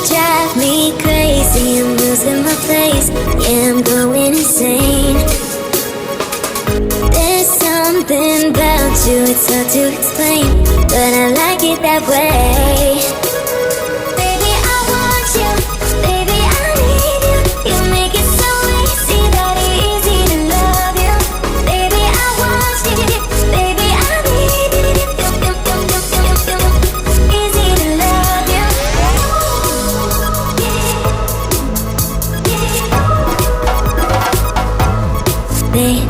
drive me crazy, I'm losing my place. Yeah, I'm going insane. There's something about you, it's hard to explain, but I like it that way. Baby, I want you, baby, I need you. You make it so easy, that easy to love you. Baby, I want you, baby, I need you. Easy to love you. Baby,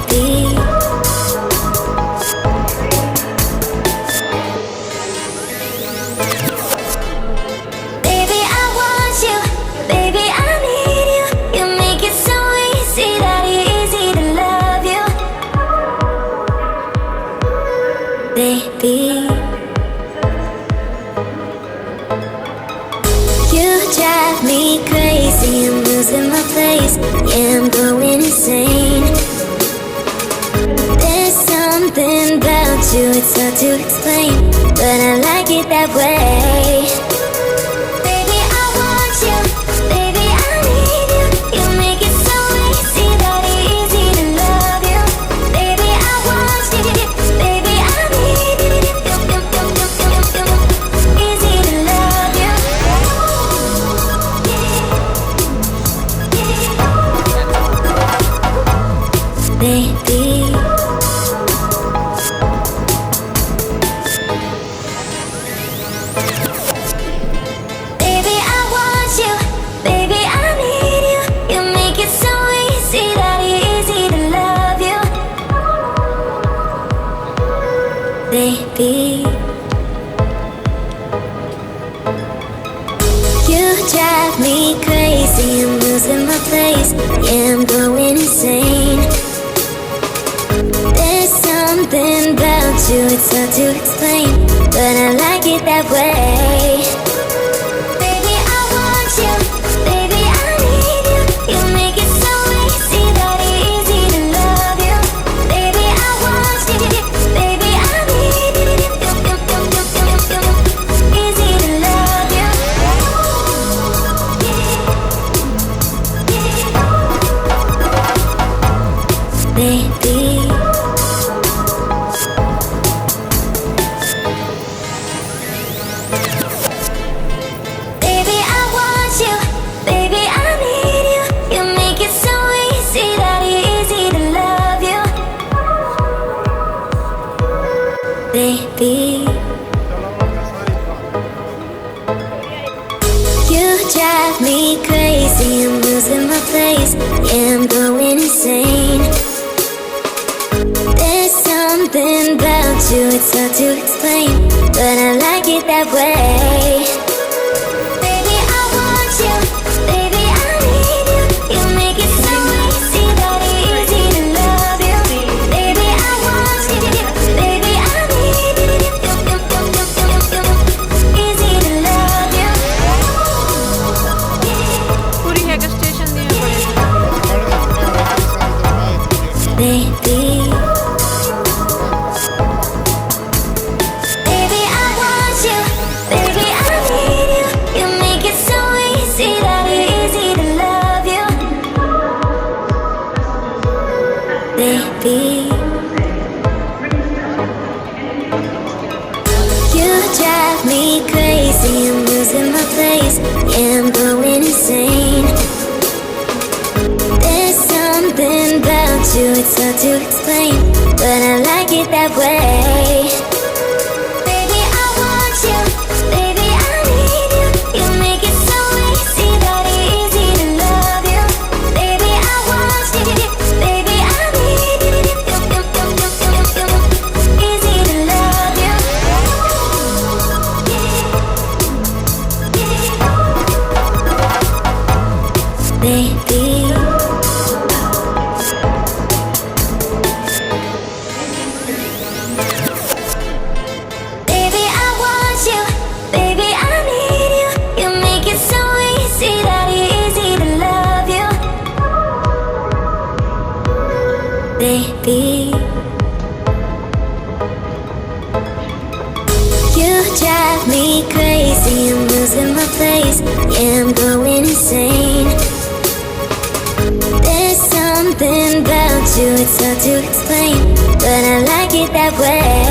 baby, you drive me crazy, I'm losing my place. Yeah, I'm going insane. There's something about you, it's hard to explain, but I like it that way. Baby, I want you, baby, I need you. You make it so easy, that easy to love you. Baby, I want you, baby, I need you. Easy to love you. Baby, baby, you drive me crazy, I'm losing my place. Yeah, I'm going insane. There's something about you, it's hard to explain, but I like it that way. Baby, I want you, baby, I need you. You make it so easy, that easy to love you. Baby, I want you, baby, I need you. Easy to love you. Baby, baby, you drive me crazy, I'm losing my place. Yeah, I'm going insane. There's something about you, it's hard to explain, but I like it that way. Baby, I want you, baby, I need you. You make it so easy, that easy to love you. Baby, I want you, baby, I need you. Easy to love you. पूरी hacker station दिए पड़े Baby, baby, I want you, baby, I need you. You make it so easy, that easy to love you. Baby, you drive me crazy, I'm losing my place. Yeah, I'm going insane. There's something about you, it's hard to explain, but I like it that way. Baby, I want you, baby, I need you. You make it so easy, that easy to love you. Baby, I want you, baby, I need you. Easy to love you. Baby, baby, I want you, baby, I need you. You make it so easy, that easy to love you. Baby, you drive me crazy, I'm losing my place. days. Yeah, I'm going insane. There's something about you, it's hard to explain, but I like it that way.